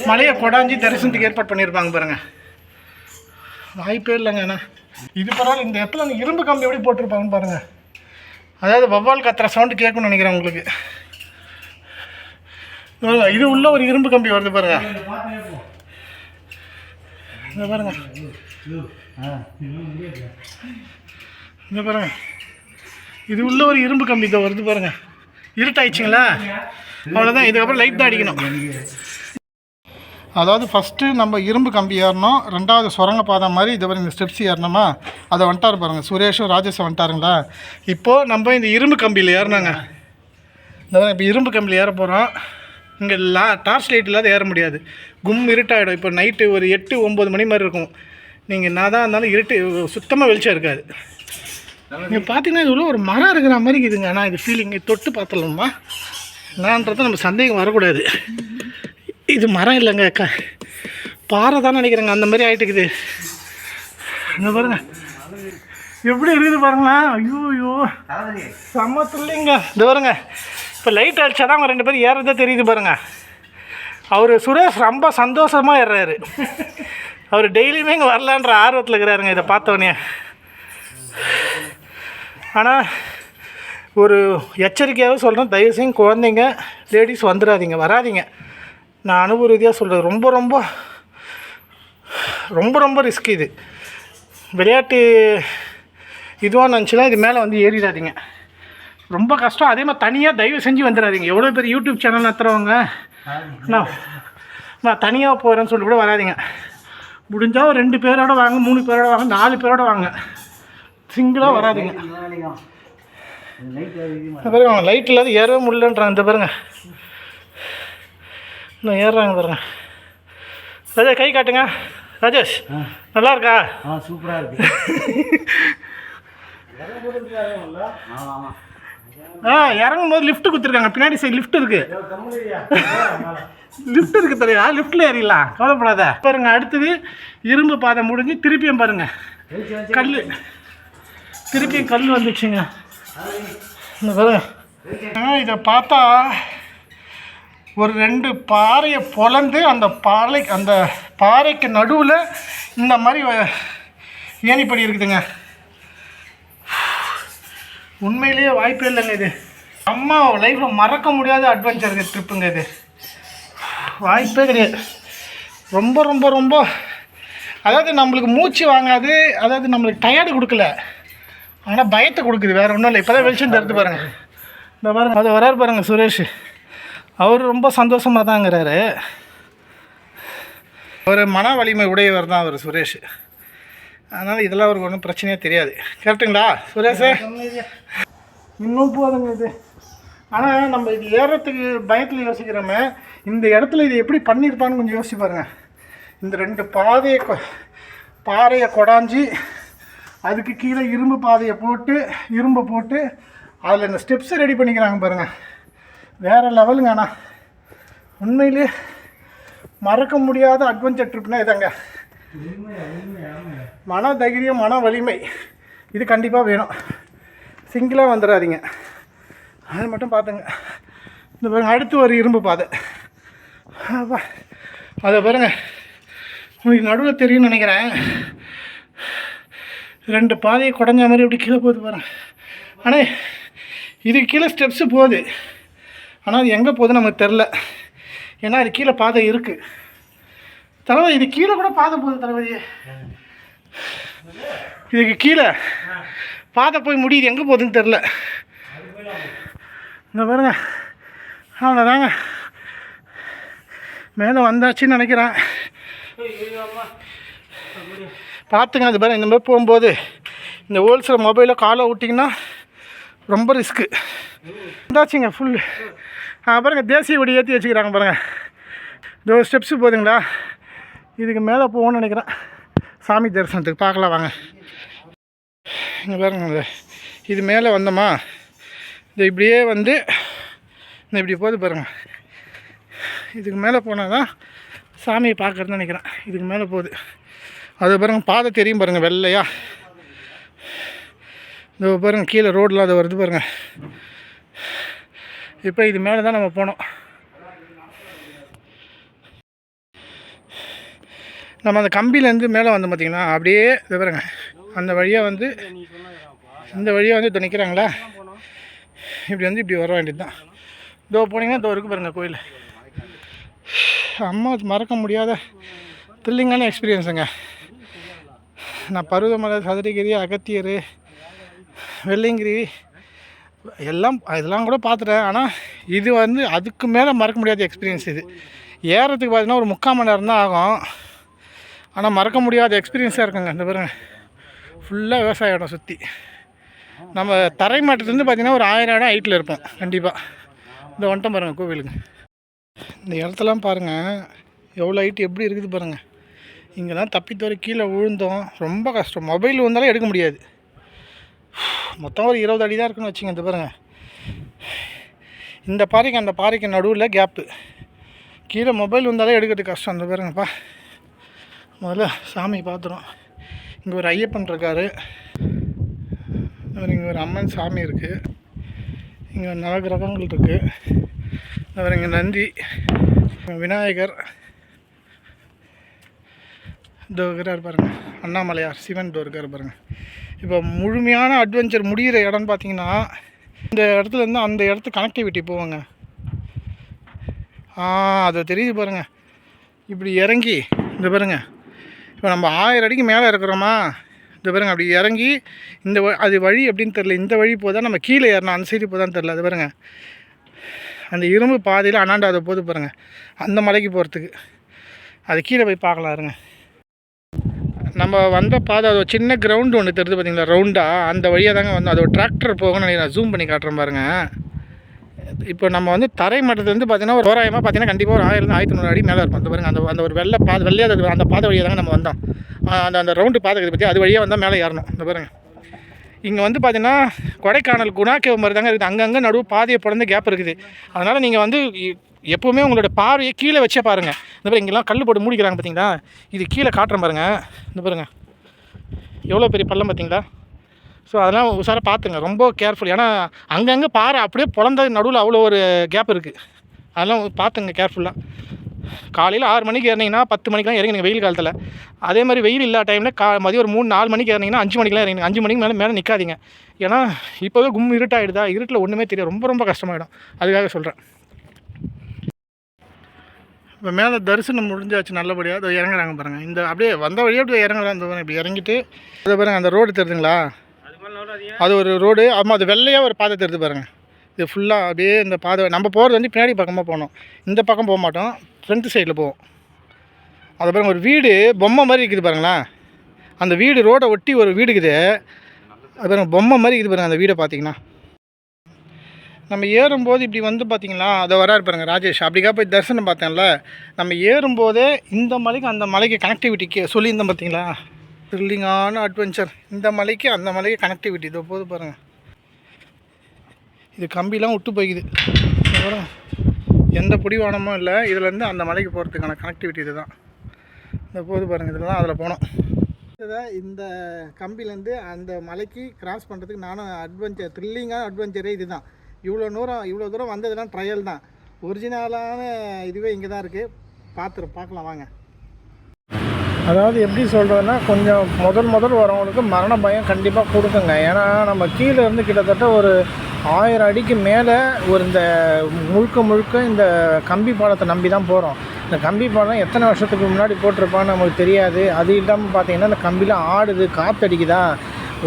Speaker 1: மலையை கொடாஞ்சி தரிசனத்துக்கு ஏற்பாடு பண்ணியிருப்பாங்க பாருங்கள். வாய்ப்பே இல்லைங்க. அண்ணா இது பரவாயில்ல, இந்த இடத்துல அந்த இரும்பு கம்பி எப்படி போட்டிருப்பாங்கன்னு பாருங்கள். அதாவது வவ்வால் கத்துற சவுண்டு கேட்கணும்னு நினைக்கிறேன் உங்களுக்கு. இது உள்ள ஒரு இரும்பு கம்பி வருது பாருங்கள். இந்த பாருங்க, இந்த பாருங்க, இது உள்ள ஒரு இரும்பு கம்பி இதை வருது பாருங்க. இருட்டாயிடுச்சுங்களா? அவ்வளோதான், இதுக்கப்புறம் லைட் தான் அடிக்கணும். அதாவது ஃபஸ்ட்டு நம்ம இரும்பு கம்பி ஏறணும், 2வது சுரங்கப்பாதை மாதிரி இதை மாதிரி இந்த ஸ்டெப்ஸ் ஏறணுமா, அதை வந்துட்டார் பாருங்கள். சுரேஷும் ராஜேஷும் வந்துட்டாருங்களா? இப்போது நம்ம இந்த இரும்பு கம்பியில் ஏறினாங்க. இந்த இப்போ இரும்பு கம்பியில் ஏற போகிறோம். இங்கே டார்ச் லைட் இல்லாத ஏற முடியாது, இருட்டாகிடும். இப்போ நைட்டு ஒரு 8-9 மணி மாதிரி இருக்கும். நீங்கள் என்ன தான் இருந்தாலும் இருட்டு, சுத்தமாக வெளிச்சம் இருக்காது. நீங்கள் பார்த்தீங்கன்னா இது உள்ள ஒரு மரம் இருக்கிற மாதிரி இருக்குதுங்க. ஆனால் இது ஃபீலிங் தொட்டு பார்த்துடலாமா என்னான்றது நம்ம சந்தேகம் வரக்கூடாது. இது மரம் இல்லைங்க, பாறை தான் நினைக்கிறேங்க. அந்த மாதிரி ஆகிட்டுக்குது. இந்த பாருங்க எப்படி இருக்குது பாருங்களா. ஐயோ செம்ம இல்லைங்க. இந்த பாருங்க, இப்போ லைட் அடித்தா தான் அவங்க 2 பேரும் ஏறதே தெரியுது பாருங்க. அவர் சுரேஷ் ரொம்ப சந்தோஷமாக ஏறுறாரு. அவர் டெய்லியுமே இங்கே வரலான்ற ஆர்வத்தில் இருக்கிறாருங்க இதை பார்த்தோன்னே. ஆனால் ஒரு எச்சரிக்கையாகவே சொல்கிறேன், தயவுசெய்து குழந்தைங்க லேடிஸ் வந்துடாதீங்க, வராதிங்க. நான் அனுபவ ரீதியாக சொல்கிறேன், ரொம்ப ரொம்ப ரொம்ப ரொம்ப ரிஸ்க். இது விளையாட்டு இதுவாக நினச்சினா இது மேலே வந்து ஏறிடாதீங்க, ரொம்ப கஷ்டம். அதே மாதிரி தனியாக தயவு செஞ்சு வந்துடாதீங்க. எவ்வளோ பேர் யூடியூப் சேனல் நடத்துகிறவங்க நான் தனியாக போகிறேன்னு சொல்லி கூட வராதிங்க. முடிஞ்சால் ஒரு 2 பேரோட வாங்க, 3 பேரோட வாங்க, 4 பேரோட வாங்க, சிங்கிளாக வராதிங்க. பாருங்க, அவங்க லைட் இல்லாத ஏறவே முடியலன்றாங்க. இந்த பாருங்க, இன்னும் ஏறுறாங்க பாருங்க. ராஜேஷ் கை காட்டுங்க. ராஜேஷ் நல்லா இருக்கா?
Speaker 3: சூப்பராக இருக்கு.
Speaker 1: இறங்கும் போது லிஃப்ட் கொடுத்துருக்காங்க, பின்னாடி சைடு லிஃப்ட் இருக்குது. லிஃப்ட் இருக்குது தெரியா, லிஃப்ட்டில் ஏறிடலாம், கவலைப்படாத. பாருங்க, அடுத்தது இரும்பு பாதை முடிஞ்சு திருப்பியும் பாருங்கள் கல், திருப்பியும் கல் வந்துச்சுங்க. இந்த பாருங்க, இதை பார்த்தா ஒரு 2 பாறையை பொளந்து அந்த பாறைக்கு நடுவில் இந்த மாதிரி ஏணிப்படி இருக்குதுங்க. உண்மையிலேயே வாய்ப்பே இல்லைங்க. இது அம்மா லைஃப்பில் மறக்க முடியாத அட்வென்ச்சர் ட்ரிப்புங்க. இது வாய்ப்பே கிடையாது. ரொம்ப ரொம்ப ரொம்ப அதாவது நம்மளுக்கு மூச்சு வாங்காது, அதாவது நம்மளுக்கு டயர்டு கொடுக்கல, ஆனால் பயத்தை கொடுக்குது, வேறு ஒன்றும் இல்லை. இப்போ தான் வெளிச்சம் தருது பாருங்கள். இந்த பாருங்கள், அது வராரு பாருங்கள் சுரேஷ். அவர் ரொம்ப சந்தோஷமாக தாங்கிறாரு. ஒரு மன வலிமை உடையவர் தான் அவர் சுரேஷ். அதனால் இதெல்லாம் அவருக்கு ஒன்றும் பிரச்சனையே தெரியாது. கரெக்டுங்களா சுரேஷ்? இன்னும் போதுங்க இது. ஆனால் நம்ம இது ஏறத்துக்கு பயத்தில் யோசிக்கிறோமே, இந்த இடத்துல இது எப்படி பண்ணியிருப்பான்னு கொஞ்சம் யோசிச்சு பாருங்கள். இந்த 2 பாறையை கொடாஞ்சி அதுக்கு கீழே இரும்பு பாதையை போட்டு இரும்பை போட்டு அதில் இந்த ஸ்டெப்ஸை ரெடி பண்ணிக்கிறாங்க பாருங்கள். வேறு லெவலுங்க. ஆனால் உண்மையிலே மறக்க முடியாத அட்வென்ச்சர் ட்ரிப்னா இதாங்க. மன தைரியம், மன வலிமை இது கண்டிப்பாக வேணும். சிங்கிளாக வந்துடாதீங்க, அது மட்டும் பார்த்துங்க. இந்த பாருங்க, அடுத்து ஒரு இரும்பு பாதை. அதை பாருங்க, உங்களுக்கு நடுவில் தெரியும்னு நினைக்கிறேன். 2 பாதையை குடஞ்ச மாதிரி இப்படி கீழே போகுது பாருங்க. ஆனால் இதுக்கு கீழே ஸ்டெப்ஸு போகுது. ஆனால் அது எங்கே போகுதுன்னு நமக்கு தெரில. ஏன்னா அது கீழே பாதை இருக்குது. தளபதி இது கீழே கூட பாதை போகுது தளபதி. இதுக்கு கீழே பாதை போய் முடியுது, எங்கே போகுதுன்னு தெரில. இந்த பாருங்க, அவ்வளோதாங்க, மேலே வந்தாச்சுன்னு நினைக்கிறேன். பார்த்துங்க. அது பாருங்க, இந்த மாதிரி போகும்போது இந்த ஹோல்சேல் மொபைலில் காலை விட்டிங்கன்னா ரொம்ப ரிஸ்க்கு. வந்தாச்சுங்க ஃபுல். பாருங்க, தேசிய கொடி ஏற்றி வச்சுக்கிறாங்க பாருங்கள். இந்த ஒரு ஸ்டெப்ஸு போதுங்களா, இதுக்கு மேலே போகணும்னு நினைக்கிறேன் சாமி தரிசனத்துக்கு. பார்க்கலாம் வாங்க. இங்கே பாருங்க, இது மேலே வந்தோமா, இது இப்படியே வந்து இந்த இப்படி போகுது பாருங்கள். இதுக்கு மேலே போனால் தான் சாமியை பார்க்குறதுன்னு நினைக்கிறேன். இதுக்கு மேலே போகுது. அது பாருங்கள், பாதை தெரியும் பாருங்கள் வெள்ளையா. இந்த பாருங்கள் கீழே ரோடெலாம் அது வருது பாருங்கள். இப்போ இது மேலே தான் நம்ம போனோம். நம்ம அந்த கம்பியிலேருந்து மேலே வந்து பார்த்திங்கன்னா அப்படியே இது பாருங்க, அந்த வழியாக வந்து இந்த வழியாக வந்து இப்போ நிற்கிறாங்களா, இப்படி வந்து இப்படி வர வேண்டியது தான். இதோ போனீங்கன்னா இதோ இருக்குது பாருங்கள் கோயில். அம்மா மறக்க முடியாத த்ரில்லிங்கான எக்ஸ்பீரியன்ஸுங்க. நான் பருவமலை, சதுரகிரி, அகத்தியர், வெள்ளிங்கிரி இதெல்லாம் கூட பார்த்துட்டேன். ஆனால் இது வந்து அதுக்கு மேலே மறக்க முடியாத எக்ஸ்பீரியன்ஸ். இது ஏறத்துக்கு பார்த்தீங்கன்னா ஒரு 3/4 மணி நேரம் தான் ஆகும். ஆனால் மறக்க முடியாத எக்ஸ்பீரியன்ஸாக இருக்குங்க. இந்த பாருங்க, ஃபுல்லாக விவசாய இடம் சுற்றி. நம்ம தரை மாட்டத்துலேருந்து பார்த்திங்கன்னா ஒரு 1000 இடம் ஹைட்டில் இருப்போம் கண்டிப்பாக. இந்த வந்துட்டோம் பாருங்கள் கோவிலுக்கு. இந்த இடத்தெல்லாம் பாருங்கள் எவ்வளோ ஹைட்டு எப்படி இருக்குது பாருங்கள். இங்கெல்லாம் தப்பித்தோற கீழே விழுந்தோம், ரொம்ப கஷ்டம். மொபைல் வந்தாலும் எடுக்க முடியாது. மொத்தம் ஒரு 20 அடி தான் இருக்குன்னு வச்சுங்க. இந்த பாருங்கள், இந்த பாறைக்கு அந்த பாறைக்கு நடுவில் கேப்பு. கீழே மொபைல் வந்தாலே எடுக்கிறது கஷ்டம். இந்த பாருங்கப்பா, முதல்ல சாமி பார்த்துரும். இங்கே ஒரு ஐயப்பன் இருக்கார், இங்கே ஒரு அம்மன் சாமி இருக்குது, இங்கே நவகிரகங்கள் இருக்குது, அப்புறம் இங்கே நந்தி, விநாயகர், இதோ இருக்கிறார் பாருங்கள், அண்ணாமலையார், சிவன் இதோ இருக்கார் பாருங்கள். இப்போ முழுமையான அட்வென்ச்சர் முடிகிற இடம்னு பார்த்தீங்கன்னா இந்த இடத்துலேருந்து அந்த இடத்துக்கு கனெக்டிவிட்டி போவாங்க. அது தெரியுது பாருங்கள். இப்படி இறங்கி இந்த பாருங்கள், இப்போ நம்ம 1000 அடிக்கு மேலே இருக்கிறோமா, இந்த பாருங்கள் அப்படி இறங்கி இந்த அது வழி எப்படின்னு தெரில, இந்த வழி போதா நம்ம கீழே ஏறணும் அந்த சைடு போதான்னு தெரில. அது பாருங்கள், அந்த இரும்பு பாதையில் அண்ணாண்டாத போது பாருங்கள், அந்த மலைக்கு போகிறதுக்கு. அது கீழே போய் பார்க்கலாம் இருங்க. நம்ம வந்த பாதை அது ஒரு சின்ன கிரவுண்டு ஒன்று தெரியுது பார்த்தீங்களா, ரவுண்டாக, அந்த வழியாக தாங்க வந்து அது ஒரு டிராக்டர் போகணும்னு நான் ஜூம் பண்ணி காட்டுறேன் பாருங்கள். இப்போ நம்ம வந்து தரை மட்டத்துலேருந்து பார்த்தீங்கன்னா ஒரு தோராயமாக பார்த்தீங்கன்னா கண்டிப்பாக ஒரு 1000-1100 அடி மேலே இருக்கும். அந்த பாருங்கள், அந்த ஒரு வெள்ளை பாதை வெள்ளையாக அந்த பாதை வழியாக தாங்க நம்ம வந்தோம். அந்த ரவுண்டு பாதை இருக்குது பற்றி, அது வழியாக வந்தால் மேலே ஏறணும். இந்த பாருங்கள், இங்கே வந்து பார்த்தீங்கன்னா கொடைக்கானல் குணாக்கேவ் மாதிரி தாங்க இருக்குது. அங்கங்கே நடுவு பாதையை பிறந்த கேப் இருக்குது. அதனால் நீங்கள் வந்து எப்போவுமே உங்களோட பார்வையை கீழே வச்சே பாருங்கள். இந்த பாருங்கள், இங்கெல்லாம் கல் போட்டு மூடிக்கிறாங்க பார்த்தீங்களா, இது கீழே காட்டுறேன் பாருங்கள். இந்த பாருங்கள் எவ்வளோ பெரிய பள்ளம் பார்த்தீங்களா. ஸோ அதெல்லாம் உஷாராக பார்த்துங்க, ரொம்ப கேர்ஃபுல். ஏன்னா அங்கங்கே பாறை அப்படியே பிறந்த நடுவில் அவ்வளோ ஒரு கேப் இருக்குது. அதெல்லாம் பார்த்துங்க கேர்ஃபுல்லாக. காலையில் 6 மணிக்கு ஏறினீங்கன்னா 10 மணிக்கெலாம் இறங்கிங்க வெயில் காலத்தில். அதே மாதிரி வெயில் இல்லாத டைமில் மதியம் ஒரு 3-4 மணிக்கு இறங்கிங்கன்னா 5 மணிக்கெலாம் இறங்கிங்க. 5 மணிக்கு மேலே நிற்காதீங்க. ஏன்னா இப்போவே இருட்டாகிடுதா, இருட்டில் ஒன்றுமே தெரியும், ரொம்ப ரொம்ப கஷ்டமாயிடும். அதுக்காக சொல்கிறேன். இப்போ மேலே தரிசனம் முடிஞ்சாச்சு நல்லபடியாக. அதை இறங்குறாங்க பாருங்கள். இந்த அப்படியே வந்த வழியாக அப்படியே இறங்குறாங்க. இந்த இப்படி இறங்கிட்டு அதை பாருங்கள், அந்த ரோடு தெரியுதுங்களா, அது ஒரு ரோடு. ஆமாம், அது வெள்ளையாக ஒரு பாதை தெரியுது பாருங்கள். இது ஃபுல்லாக அப்படியே இந்த பாதை நம்ம போகிறது வந்து பின்னாடி பக்கமாக போகணும். இந்த பக்கம் போக மாட்டோம், ஃப்ரண்ட் சைடில் போவோம். அது பாருங்க ஒரு வீடு பொம்மை மாதிரி இருக்குது பாருங்களேன். அந்த வீடு ரோடை ஒட்டி ஒரு வீடு இருக்குது. அது பாருங்க பொம்மை மாதிரி இருக்குது பாருங்கள் அந்த வீடை பார்த்தீங்கன்னா. நம்ம ஏறும்போது இப்படி வந்து பார்த்தீங்களா, அதை வராரு பாருங்க ராஜேஷ். அப்படிக்கா போய் தரிசனம் பார்த்தேன்ல, நம்ம ஏறும்போதே இந்த மலைக்கு அந்த மலைக்கு கனெக்டிவிட்டிக்கு சொல்லியிருந்தோம் பார்த்தீங்களா, த்ரில்லிங்கான அட்வென்ச்சர். இந்த மலைக்கு அந்த மலைக்கு கனெக்டிவிட்டி இதோ போது பாருங்கள். இது கம்பிலாம் விட்டு போய்க்குது பாருங்க. எந்த பிடிவானமும் இல்லை. இதுலேருந்து அந்த மலைக்கு போகிறதுக்கான கனெக்டிவிட்டி இது தான். இந்த போது பாருங்கள், இதில் தான் அதில் போனோம். இந்த கம்பிலேருந்து அந்த மலைக்கு கிராஸ் பண்ணுறதுக்கு நானும் அட்வென்ச்சர், த்ரில்லிங்கான அட்வென்ச்சரே இது தான். இவ்வளோ தூரம் வந்ததுலாம் ட்ரையல் தான். ஒரிஜினலான இதுவே இங்கே தான் இருக்குது. பார்க்கலாம் வாங்க. அதாவது எப்படி சொல்கிறதுனா, கொஞ்சம் முதல் வரவங்களுக்கு மரண பயம் கண்டிப்பாக கொடுக்குங்க. ஏன்னா நம்ம கீழே இருந்து கிட்டத்தட்ட ஒரு 1000 அடிக்கு மேலே இந்த முழுக்க இந்த கம்பி பாலத்தை நம்பி தான் போகிறோம். இந்த கம்பி பாலம் எத்தனை வருஷத்துக்கு முன்னாடி போட்டிருப்பான்னு நமக்கு தெரியாது. அது இல்லாமல் பார்த்தீங்கன்னா இந்த கம்பிலாம் ஆடுது, காற்றடிக்குதா.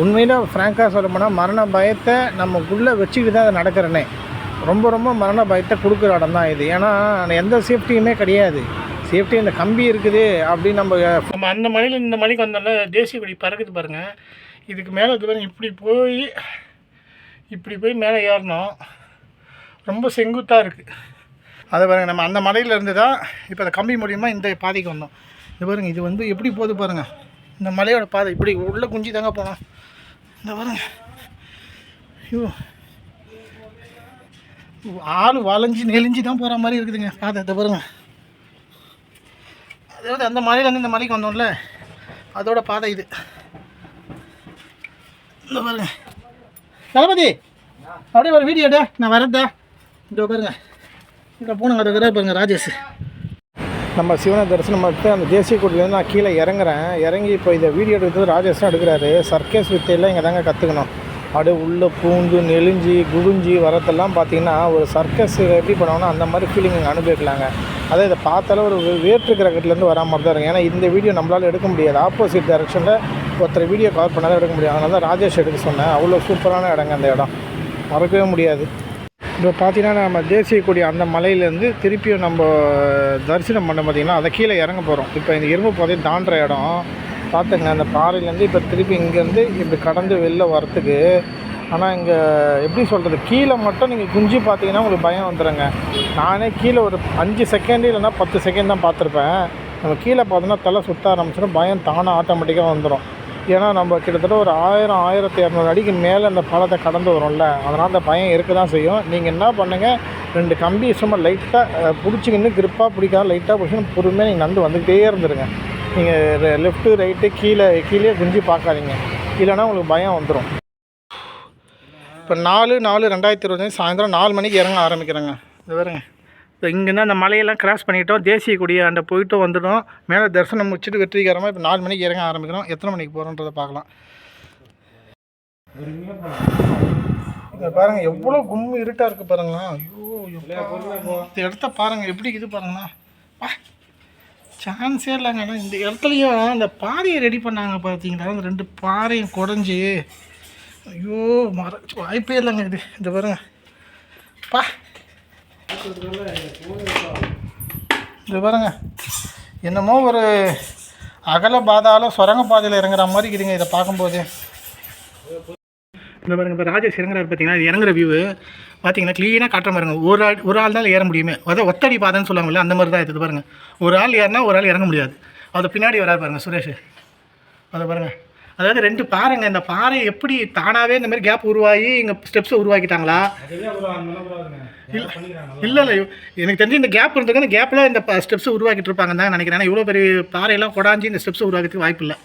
Speaker 1: உண்மையில் ஃப்ராங்காக சொல்ல போனால் மரண பயத்தை நமக்குள்ளே வச்சுக்கிட்டு தான் அது நடக்கிறேனே. ரொம்ப மரண பயத்தை கொடுக்குற இடம் தான் இது. ஏன்னா எந்த சேஃப்டியுமே கிடையாது. சேஃப்டி இந்த கம்பி இருக்குது அப்படின்னு நம்ம அந்த மலையில் இந்த மலைக்கு வந்தால தேசிய கொடி பறக்குது பாருங்கள். இதுக்கு மேலே இது பாருங்க, இப்படி போய் மேலே ஏறணும். ரொம்ப செங்குத்தாக இருக்குது. அதை பாருங்கள், நம்ம அந்த மலையில் இருந்து தான் இப்போ அந்த கம்பி மூலியமாக இந்த பாதைக்கு வந்தோம். இது பாருங்கள், இது வந்து எப்படி போகுது பாருங்கள். இந்த மலையோட பாதை இப்படி உள்ளே குஞ்சு தாங்க போனோம். இந்த பாருங்க, ஐயோ ஆள் வளைஞ்சி நெளிஞ்சு தான் போகிற மாதிரி இருக்குதுங்க பாதை. இதை பாருங்கள், அதாவது அந்த மலையிலேருந்து இந்த மலைக்கு வந்தோம்ல, அதோட பாதை இது. இந்த பாருங்க தளபதி, அப்படியே ஒரு வீடியோ எடு, நான் வரதா. இதோ பாருங்க, இதில் போனங்க இருக்கிற பாருங்க ராஜேஷ். நம்ம சிவனை தரிசனம் பார்த்து அந்த தேசிய கொடியிலேருந்து நான் கீழே இறங்கி இப்போ இதை வீடியோ எடுக்கிறது ராஜேஷ் தான் எடுக்கிறாரு. சர்க்கஸ் வித்தையெல்லாம் இங்கே தாங்க கற்றுக்கணும். அப்படியே உள்ளே பூந்து நெளிஞ்சு குடிஞ்சி வரத்தெல்லாம் பார்த்தீங்கன்னா ஒரு சர்க்கஸ் எப்படி பண்ணுவாங்கன்னா அந்த மாதிரி ஃபீலிங் இங்கே அனுபவிக்கலாங்க. அதே இதை பார்த்தாலும் ஒரு வேற்று கிரகத்துலேருந்து வரா மாதிரி தான் இருக்கும். ஏன்னா இந்த வீடியோ நம்மளால் எடுக்க முடியாது. ஆப்போசிட் டைரெக்ஷனில் ஒருத்தர் வீடியோ கவர் பண்ணாலும் எடுக்க முடியாது. அதனால தான் ராஜேஷ் எடுக்க சொன்னேன். அவ்வளோ சூப்பரான இடங்க அந்த இடம், மறக்கவே முடியாது. இப்போ பார்த்தீங்கன்னா நம்ம தேசிய கொடி அந்த மலையிலேருந்து திருப்பியும் நம்ம தரிசனம் பண்ண பார்த்திங்கன்னா அதை கீழே இறங்க போகிறோம். இப்போ இந்த இரும்பு பாதையை தாண்டுற இடம் பார்த்துங்க. அந்த பாறையிலேருந்து இப்போ திருப்பி இங்கேருந்து இப்படி கடந்து வெளில வரத்துக்கு. ஆனால் இங்கே எப்படி சொல்கிறது, கீழே மட்டும் நீங்கள் குஞ்சு பார்த்தீங்கன்னா உங்களுக்கு பயம் வந்துடுங்க. நானே கீழே ஒரு 5 செகண்ட் இல்லைன்னா 10 செகண்ட் தான் பார்த்துருப்பேன். நம்ம கீழே பார்த்தோன்னா தலை சுற்ற ஆரம்பிச்சிடும், பயம் தானே ஆட்டோமேட்டிக்காக வந்துடும். ஏன்னா நம்ம கிட்டத்தட்ட ஒரு 1000-1200 அடிக்கு மேலே அந்த பாலத்தை கடந்து வரோம்ல, அதனால் அந்த பயம் இருக்க தான் செய்யும். நீங்கள் என்ன பண்ணுங்கள், 2 கம்பி சும்மா லைட்டாக பிடிச்சிக்கின்னு கிரிப்பாக பிடிக்காது, லைட்டாக பிடிச்சின்னு பொறுமையாக நீங்கள் நடந்து வந்துக்கிட்டே இருந்துருங்க. நீங்கள் லெஃப்ட்டு ரைட்டு கீழே குஞ்சு பார்க்காதீங்க, இல்லைன்னா உங்களுக்கு பயம் வந்துடும். இப்போ 4/4/2020 சாயந்தரம் 4 மணிக்கு இறங்க ஆரம்பிக்கிறேங்க. இது வருங்க, இப்போ இங்கேருந்து அந்த மலையெல்லாம் கிராஸ் பண்ணிட்டோம், தேசிய கொடியை அந்த போயிட்டும் வந்துடும். மேலே தரிசனம் முடிச்சுட்டு வெற்றிகரமாக இப்போ 4 மணிக்கு இறங்க ஆரம்பிக்கிறோம். எத்தனை மணிக்கு போகிறோன்றதை பார்க்கலாம். இதை பாருங்கள் எவ்வளோ கும்மு இருட்டாக இருக்குது பாருங்களா. ஐயோ இந்த இடத்த பாருங்கள் எப்படி இது பாருங்களா, சான்ஸே இல்லைங்க. ஆனால் இந்த இடத்துலையும் அந்த பாறையை ரெடி பண்ணாங்க பார்த்தீங்களா, அந்த 2 பாறையும் குடஞ்சி. ஐயோ வாய்ப்பே இல்லைங்க இது. இந்த பாருங்க இது பாருங்க, என்னமோ ஒரு அகல பாதாள சுரங்க பாதையில் இறங்குற மாதிரி இருக்குதுங்க இதை பார்க்கும்போது. இந்த பாருங்க, இப்போ ராஜேஷ் இறங்குறாரு பார்த்தீங்கன்னா, இது இறங்குற வியூ பார்த்தீங்கன்னா க்ளீனாக காட்டுற பாருங்க. ஒரு ஆள் தான் ஏற முடியுமே, அதாவது ஒத்தடி பாதைன்னு சொல்லுவாங்கல்ல, அந்த மாதிரி தான் இது பாருங்கள். ஒரு ஆள் ஏறினா ஒரு ஆள் இறங்க முடியாது. அது பின்னாடி வராது பாருங்கள் சுரேஷ். அதை பாருங்கள், அதாவது 2 பாறைங்க. இந்த பாறை எப்படி தானாகவே இந்த மாதிரி கேப் உருவாகி இங்கே ஸ்டெப்ஸை உருவாக்கிட்டாங்களா? இல்லை எனக்கு தெரிஞ்சு இந்த கேப் இருந்ததுக்கு இந்த கேப்பில் இந்த ஸ்டெப்ஸை உருவாக்கிட்டு இருப்பாங்கன்னு தான் நினைக்கிறேன். இவ்வளோ பெரிய பாறையெல்லாம் கொடாஞ்சி இந்த ஸ்டெப்ஸை உருவாக்கிறதுக்கு வாய்ப்பு இல்லை.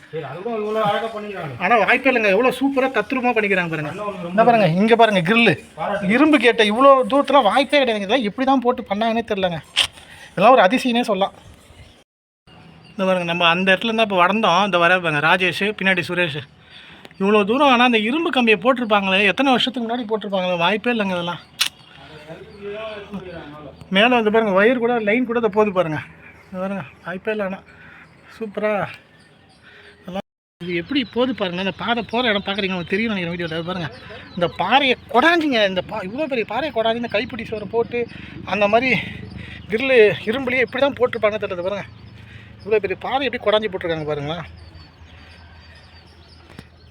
Speaker 1: ஆனால் வாய்ப்பே இல்லைங்க, எவ்வளோ சூப்பராக தத்ரூபமாக பண்ணிக்கிறாங்க பாருங்கள். என்ன பாருங்கள், இங்கே பாருங்கள் கிரில்லு, இரும்பு கேட்ட இவ்வளோ தூரத்தில் வாய்ப்பே கிடையாது. இதெல்லாம் எப்படி தான் போட்டு பண்ணாங்கன்னே தெரிலங்க. இதெல்லாம் ஒரு அதிசயனே சொல்லலாம். இந்த பாருங்கள், நம்ம அந்த இடத்துல இருந்தால் இப்போ வளர்ந்தோம். இந்த வர பாருங்க ராஜேஷ், பின்னாடி சுரேஷ். இவ்வளோ தூரம் ஆனால் அந்த இரும்பு கம்பியை போட்டிருப்பாங்களே, எத்தனை வருஷத்துக்கு முன்னாடி போட்டிருப்பாங்களே, வாய்ப்பே இல்லைங்க இதெல்லாம். மேலே வந்து பாருங்கள் ஒயர் கூட லைன் கூட இதை போது பாருங்கள். இது பாருங்கள் வாய்ப்பே இல்லை. ஆனால் சூப்பராக அதெல்லாம் இது எப்படி போது பாருங்கள். இந்த பாதை போகிற இடம் பார்க்குறீங்க, உங்களுக்கு தெரியும் நினைக்கிறேன் வீடியோவில். பாருங்கள் இந்த பாறையை கொடாஞ்சிங்க, இந்த இவ்வளோ பெரிய பாறையை கொடாஞ்சி இந்த கைப்பிடி சோறை போட்டு அந்த மாதிரி கிரில்லு இரும்புலேயே எப்படி தான் போட்டிருப்பாங்கன்னு தெரியல. பாருங்கள் இவ்வளோ பெரிய பாறை எப்படி குடஞ்சி போட்டிருக்காங்க பாருங்களேன்.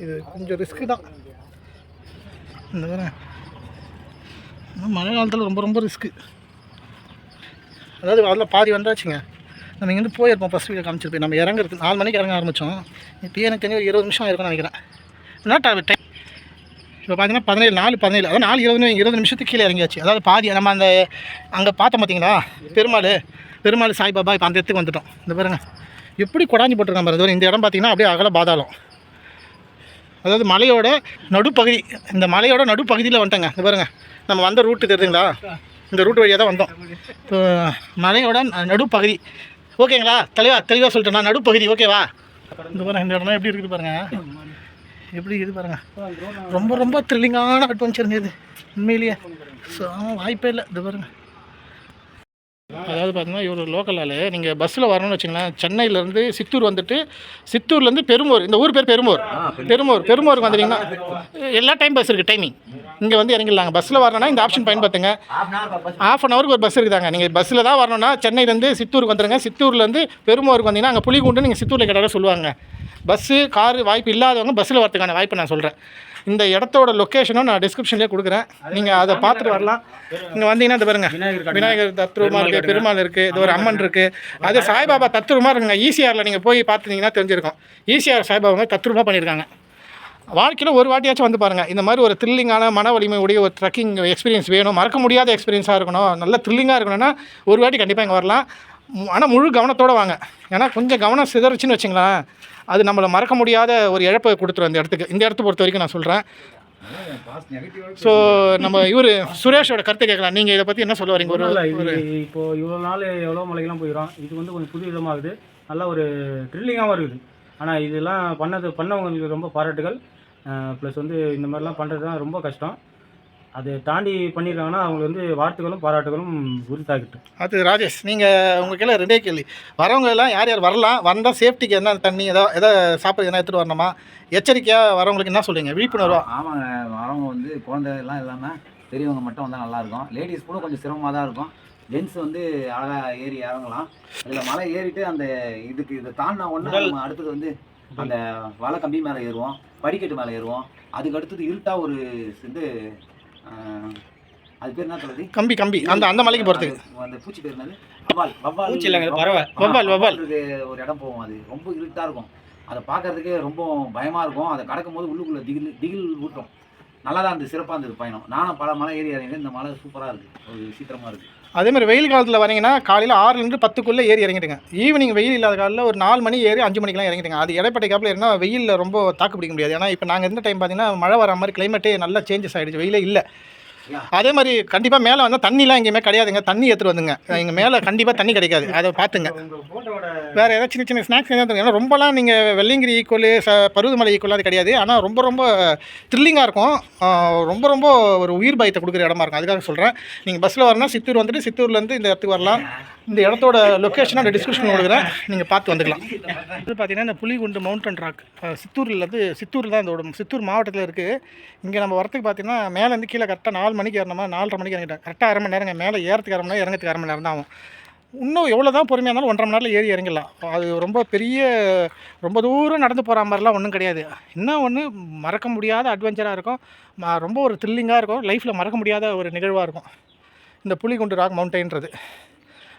Speaker 1: இது கொஞ்சம் ரிஸ்க்கு தான். இந்த வேறு மழை காலத்தில் ரொம்ப ரொம்ப ரிஸ்க்கு. அதாவது அதில் பாதி வந்தாச்சுங்க. நம்ம இங்கேருந்து போயிருப்போம். ஃபஸ்ட் வீடியோ காமிச்சிருப்போம். நம்ம இறங்குறது 4 மணிக்கு இறங்க ஆரம்பித்தோம். இப்போயே எனக்கு தெரிஞ்ச ஒரு 20 நிமிஷம் இருக்கும்னு நினைக்கிறேன். என்ன டைம் இப்போ பார்த்தீங்கன்னா 17 அதாவது 4:20 நிமிஷத்துக்கு கீழே இறங்கியாச்சு. அதாவது பாதி நம்ம அந்த அங்கே பார்த்தோம் பார்த்தீங்களா பெருமாள் சாய்பாபா. இப்போ அந்த இடத்துக்கு வந்துட்டோம். இந்த பாருங்க எப்படி கொடாஞ்சி போட்டிருக்காங்க பாருங்க. இந்த இடம் பார்த்தீங்கன்னா அப்படியே அகல பாதாளம். அதாவது மலையோட நடுப்பகுதி. இந்த மலையோட நடுப்பகுதியில் வந்துட்டோங்க. இந்த பாருங்க நம்ம வந்த ரூட்டு தெரியுதுங்களா? இந்த ரூட் வழியாக தான் வந்தோம். இப்போ மலையோட நடுப்பகுதி ஓகேங்களா? தெளிவாக சொல்லிட்டேன் நான். நடுப்பகுதி ஓகேவா? இந்த பாருங்க இந்த இடம்லாம் எப்படி இருக்குது பாருங்கள். எப்படி இது பாருங்கள். ரொம்ப ரொம்ப த்ரில்லிங்கான அட்வென்ச்சருங்க இது உண்மையிலேயே. ஸோ வாய்ப்பே இல்லை. இது பாருங்கள். அதாவது பார்த்தீங்கன்னா இவர் லோக்கல் ஆள். நீங்கள் பஸ்ஸில் வரணும்னு வச்சுங்களேன். சென்னையிலேருந்து சித்தூர் வந்துட்டு சித்தூர்லேருந்து பெருமூர். இந்த ஊர் பேர் பெருமூருக்கு வந்துட்டிங்கன்னா எல்லா டைம் பஸ் இருக்குது. டைமிங் இங்கே வந்து இறங்கிடலாங்க. பஸ்ஸில் வரணும்னா இந்த ஆப்ஷன் பயன்படுத்துங்க. ½ அன் ஹவருக்கு ஒரு பஸ் இருக்குதாங்க. நீங்கள் பஸ்ஸில் தான் வரணும்னா சென்னையிலேருந்து சித்தூருக்கு வந்துடுங்க. சித்தூர்லேருந்து பெருமூருக்கு வந்தீங்கன்னா அங்கே புலிகுண்டு நீங்கள் சித்தூரில் கேட்டாலும் சொல்லுவாங்க. பஸ்ஸு காரு வாய்ப்பு இல்லாதவங்க பஸ்ஸில் வரதுக்கான வாய்ப்பு நான் சொல்கிறேன். இந்த இடத்தோட லொக்கேஷனும் நான் டிஸ்கிரிப்ஷன்லேயே கொடுக்குறேன். நீங்கள் அதை பார்த்துட்டு வரலாம். இங்கே வந்தீங்கன்னா இந்த பாருங்க விநாயகர் தத்ரூபமாக இருக்குது, பெருமாள் இருக்குது, இது ஒரு அம்மன் இருக்குது. அது சாய்பாபா தத்ரூபமாக இருக்குங்க. ஈசிஆரில் நீங்கள் போய் பார்த்துட்டிங்கன்னா தெரிஞ்சிருக்கும். ஈசிஆர் சாய்பாபா தத்ரூபமாக பண்ணியிருக்காங்க. வாழ்க்கையில் ஒரு வாட்டியாச்சும் வந்து பாருங்கள். இந்த மாதிரி ஒரு த்ரில்லிங்கான மன வலிமை உடைய ஒரு ட்ரெக்கிங் எக்ஸ்பீரியன்ஸ் வேணும். மறக்க முடியாத எக்ஸ்பீரியன்ஸாக இருக்கணும். நல்ல த்ரில்லிங்காக இருக்கணும்னா ஒரு வாட்டி கண்டிப்பாக இங்கே வரலாம். ஆனால் முழு கவனத்தோடு வாங்க. ஏன்னா கொஞ்சம் கவனம் சிதறிச்சின்னு வச்சுங்களேன், அது நம்மளை மறக்க முடியாத ஒரு இழப்பை கொடுத்துரும் இந்த இடத்துக்கு. இந்த இடத்த பொறுத்த வரைக்கும் நான் சொல்கிறேன். ஸோ நம்ம இவர் சுரேஷோட கருத்தை கேட்கலாம். நீங்கள் இதை பற்றி என்ன சொல்ல வரீங்க?
Speaker 2: ஒரு இப்போது இவ்வளோ நாள் எவ்வளோ மலைக்கெல்லாம் போயிடும். இது வந்து கொஞ்சம் புது விதமாகுது. நல்லா ஒரு த்ரில்லிங்காகவும் இருக்குது. ஆனால் இதெல்லாம் பண்ணவங்களுக்கு ரொம்ப பாராட்டுகள். ப்ளஸ் வந்து இந்த மாதிரிலாம் பண்ணுறது தான் ரொம்ப கஷ்டம். அதை தாண்டி பண்ணியிருக்காங்கன்னா அவங்களுக்கு வந்து வாழ்த்துக்களும் பாராட்டுகளும் உரித்தாக்கிட்டோம்.
Speaker 1: அது ராஜேஷ், நீங்கள் உங்கள் கீழே 2 கேள்வி. வரவங்க எல்லாம் யார் வரலாம், வந்தால் சேஃப்டிக்கு என்ன தண்ணி எதோ சாப்பிட்றது என்ன எடுத்துகிட்டு வரணுமா? எச்சரிக்கையாக வரவங்களுக்கு என்ன சொல்லுவீங்க? விழிப்புணர்வா?
Speaker 3: ஆமாங்க, வரவங்க வந்து குழந்தைலாம் இல்லாமல் பெரியவங்க மட்டும் வந்தால் நல்லாயிருக்கும். லேடிஸ் கூட கொஞ்சம் சிரமமாக தான் இருக்கும். ஜென்ஸ் வந்து அழகாக ஏறி இறங்கலாம். அதில் மலை ஏறிட்டு அந்த இதை தாண்டினா ஒன்று நம்ம அடுத்தது வந்து அந்த வலை கம்பி மேலே ஏறுவோம், படிக்கட்டு மேலே ஏறுவோம். அதுக்கு அடுத்தது இருட்டாக ஒரு இது அது பேர் என்ன சொல்லுது? கம்பி அந்த மலைக்கு போகிறதுக்கு அந்த பூச்சி பேர் என்னது? வவ்வால் ஒரு இடம் போவோம். அது ரொம்ப இருட்டாக இருக்கும். அதை பார்க்கறதுக்கே ரொம்ப பயமாக இருக்கும். அதை கடக்கும் போது உள்ளுக்குள்ளே திகில் ஊட்டும். நல்லா தான் இருந்தது, சிறப்பாக இருந்தது பயணம். நானும் பல மலை ஏறி இறங்கினேன். இந்த மலை சூப்பராக இருக்குது, ஒரு விசித்திரமாக இருக்குது.
Speaker 1: அதேமாதிரி வெயில் காலத்தில் வரீங்கன்னா காலையில் 6லேருந்து 10க்குள்ளே ஏறி இறங்கிட்டுங்க. ஈவினிங் வெயில் இல்லாத காலையில் ஒரு 4 மணி ஏறி 5 மணிக்கெலாம் இறங்கிட்டுங்க. அது இடைப்பட்ட கேப்பில் இருந்தால் வெயிலில் ரொம்ப தாக்கு பிடிக்க முடியாது. ஏன்னா இப்போ நாங்கள் இருந்த டைம் பார்த்தீங்கன்னா மழை வர மாதிரி கிளைமேட்டே நல்லா சேஞ்சஸ் ஆகிடுச்சு. வெயிலே இல்லை. அதே மாதிரி கண்டிப்பாக மேலே வந்தால் தண்ணிலாம் எங்கேயுமே கிடையாதுங்க. தண்ணி எடுத்துகிட்டு வந்துங்க. இங்கே மேலே கண்டிப்பாக தண்ணி கிடைக்காது. அதை பார்த்துங்க. வேறு ஏதாவது சின்ன ஸ்நாக்ஸ் எதாவது. ஏன்னா ரொம்பலாம் நீங்கள் வெள்ளியங்கிரி ஈக்குவலு பருவதமலை ஈக்குவலாக அது கிடையாது. ஆனால் ரொம்ப த்ரில்லிங்காக இருக்கும். ரொம்ப ஒரு உயிர் பயத்தை கொடுக்குற இடமா இருக்கும். அதுக்காக சொல்கிறேன். நீங்கள் பஸ்ஸில் வரணும், சித்தூர் வந்துட்டு சித்தூர்லேருந்து இந்த இடத்துக்கு வரலாம். இந்த இடத்தோட லொக்கேஷனை அந்த டிஸ்கிரிப்ஷன் கொடுக்குறேன், நீங்கள் பார்த்து வந்துக்கலாம். இது பார்த்தீங்கன்னா இந்த புலிகுண்டு மவுண்டன் ராக் சித்தூரில் தான் இந்த சித்தூர் மாவட்டத்தில் இருக்குது. இங்கே நம்ம வரத்துக்கு பார்த்தீங்கன்னா மேலேருந்து கீழே கரெக்டாக 4 மணிக்கு ஏறணுமா, 4:30 மணிக்கு இறங்கிட்டேன். கரெக்டாக 1/2 மணி நேரங்க. மேலே ஏறத்துக்கு 1/2 மணி நேரம், இறங்கிறதுக்கு 1/2 மணி நேரம் தான் ஆகும். இன்னும் எவ்வளோ தான் பொறுமையாக இருந்தாலும் 1.5 மணி நேரத்தில் ஏறி இறங்கிடலாம். அது ரொம்ப தூரம் நடந்து போகிற மாதிரிலாம் ஒன்றும் கிடையாது. இன்னும் ஒன்று மறக்க முடியாத அட்வென்ச்சராக இருக்கும். ரொம்ப ஒரு த்ரில்லிங்காக இருக்கும். லைஃப்பில் மறக்க முடியாத ஒரு நிகழ்வாக இருக்கும் இந்த புலிகுண்டு ராக் மவுண்டன்றது.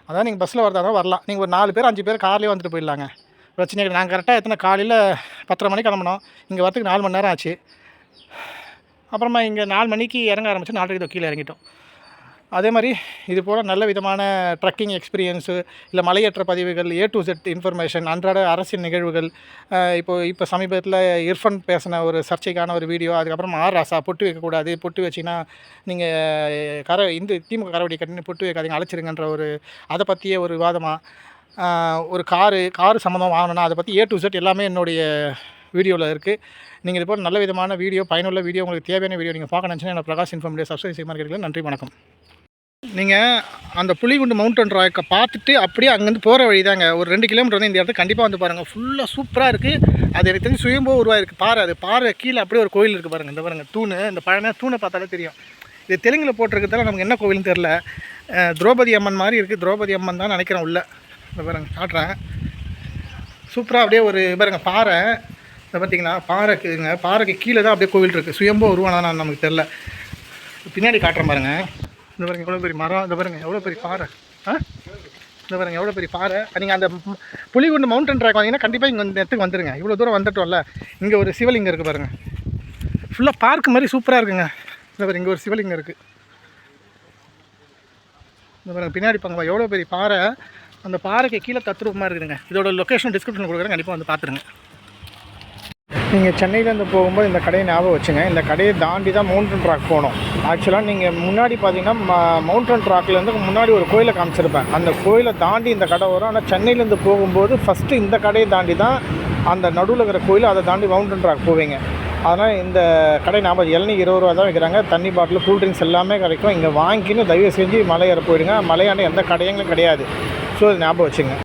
Speaker 1: அதான் நீங்கள் பஸ்ஸில் வரதா தான் வரலாம். நீங்கள் ஒரு 4 பேர் 5 பேர் கார்லேயே வந்துட்டு போயிடலாங்க. பிரச்சனை கிடையாது. நாங்கள் கரெக்டாக காலையில் 10:30 மணிக்கு கிளம்பினோம். இங்கே வரத்துக்கு 4 மணி நேரம் ஆச்சு. அப்புறமா இங்கே 4 மணிக்கு இறங்க ஆரம்பிச்சு 4:30 கீழே இறங்கிட்டோம். அதே மாதிரி இது போல் நல்ல விதமான ட்ரக்கிங் எக்ஸ்பீரியன்ஸு, இல்லை மலையேற்ற பதிவுகள், A to Z இன்ஃபர்மேஷன், அன்றாட அரசியல் நிகழ்வுகள், இப்போ சமீபத்தில் இர்ஃபன் பேசின ஒரு சர்ச்சைக்கான ஒரு வீடியோ, அதுக்கப்புறம் ராசா பொட்டு வைக்கக்கூடாது, பொட்டு வச்சிங்கன்னா நீங்கள் திமுக கரவடி கட்டின்னு பொட்டு வைக்காதீங்க, அழைச்சிருங்கன்ற அதை பற்றிய ஒரு விவாதமாக ஒரு காரு சம்மந்தம் வாங்கணுன்னா அதை பற்றி A to Z எல்லாமே என்னுடைய வீடியோவில் இருக்குது. நீங்கள் இது போல் நல்ல விதமான வீடியோ, பயனுள்ள வீடியோ, உங்களுக்கு தேவையான வீடியோ நீங்கள் பார்க்க நினச்சின்னா என்னோட பிரகாஷ் இன்ஃபர்மேட்டிவ் சப்ஸ்கிரைப் செய்ய மாதிரி. நன்றி, வணக்கம். நீங்கள் அந்த புலிகுண்டு மவுண்டன் ராக்கை பார்த்துட்டு அப்படியே அங்கேருந்து போகிற வழி தாங்க. ஒரு 2 கிலோமீட்டர் வந்து இந்த இடத்துக்கு கண்டிப்பாக வந்து பாருங்கள். ஃபுல்லாக சூப்பராக இருக்குது. அது எனக்கு தெரிஞ்சு சுயம்போ உருவாயிருக்கு. பாறை கீழே அப்படியே ஒரு கோயில் இருக்குது பாருங்கள். இந்த பாருங்கள் தூண், இந்த பழமையாக தூணை பார்த்தாலே தெரியும். இது தெலுங்கில் போட்டிருக்கிறதால நமக்கு என்ன கோவில்னு தெரில. திரௌபதி அம்மன் மாதிரி இருக்குது. திரௌபதி அம்மன் தான் நினைக்கிறேன் உள்ள. இந்த பாருங்கள் காட்டுறேன். சூப்பராக அப்படியே ஒரு பாருங்க பாறை, இதை பார்த்தீங்களா பாறைக்குங்க, பாறைக்கு கீழே தான் அப்படியே கோவில் இருக்குது. சுயம்போ உருவானா நமக்கு தெரில. பின்னாடி காட்டுறேன் பாருங்க. இந்த பாருங்க எவ்வளோ பெரிய மரம், இந்த பாருங்க எவ்வளோ பெரிய பாறை. இந்த பாருங்க எவ்வளோ பெரிய பாறை. நீங்கள் அந்த புலிகுண்டு மவுண்டன் ட்ராக் வந்தீங்கன்னா கண்டிப்பாக இங்கே இந்த இடத்துக்கு வந்துடுங்க. இவ்வளோ தூரம் வந்துட்டோம்ல, இங்கே ஒரு சிவலிங்கம் இருக்குது பாருங்கள். ஃபுல்லாக பார்க் மாதிரி சூப்பராக இருக்குங்க. இந்த பாருங்க இங்கே ஒரு சிவலிங்கம் இருக்குது. இந்த பாருங்க பின்னாடி பாருங்க எவ்வளோ பெரிய பாறை. அந்த பாறைக்கு கீழே தத்ரூபமாக இருக்குதுங்க. இதோட லொக்கேஷன் டிஸ்கிரிப்ஷன் கொடுக்குறேன், கண்டிப்பாக வந்து பார்த்துருங்க. நீங்கள் சென்னையிலேருந்து போகும்போது இந்த கடையை ஞாபகம் வச்சுங்க. இந்த கடையை தாண்டி தான் மவுண்டன் ட்ராக் போகணும். ஆக்சுவலாக நீங்கள் முன்னாடி பார்த்தீங்கன்னா மவுண்டன் ட்ராக்லேருந்து முன்னாடி ஒரு கோயிலை காமிச்சிருப்பேன். அந்த கோயிலை தாண்டி இந்த கடை வரும். ஆனால் சென்னையிலேருந்து போகும்போது ஃபஸ்ட்டு இந்த கடையை தாண்டி தான் அந்த நடுவில் இருக்கிற கோயில், அதை தாண்டி மவுண்டன் ட்ராக் போவீங்க. அதனால் இந்த கடை ஞாபகம், இளநீ 20 ரூபா தான் வைக்கிறாங்க. தண்ணி பாட்டில், கூல்ட்ரிங்க்ஸ் எல்லாமே கிடைக்கும். இங்கே வாங்கிக்கின்னு தயவு செஞ்சு மலை ஏற போயிடுங்க. மலையாண்ட எந்த கடையங்களும் கிடையாது. ஸோ இது ஞாபகம் வச்சுங்க.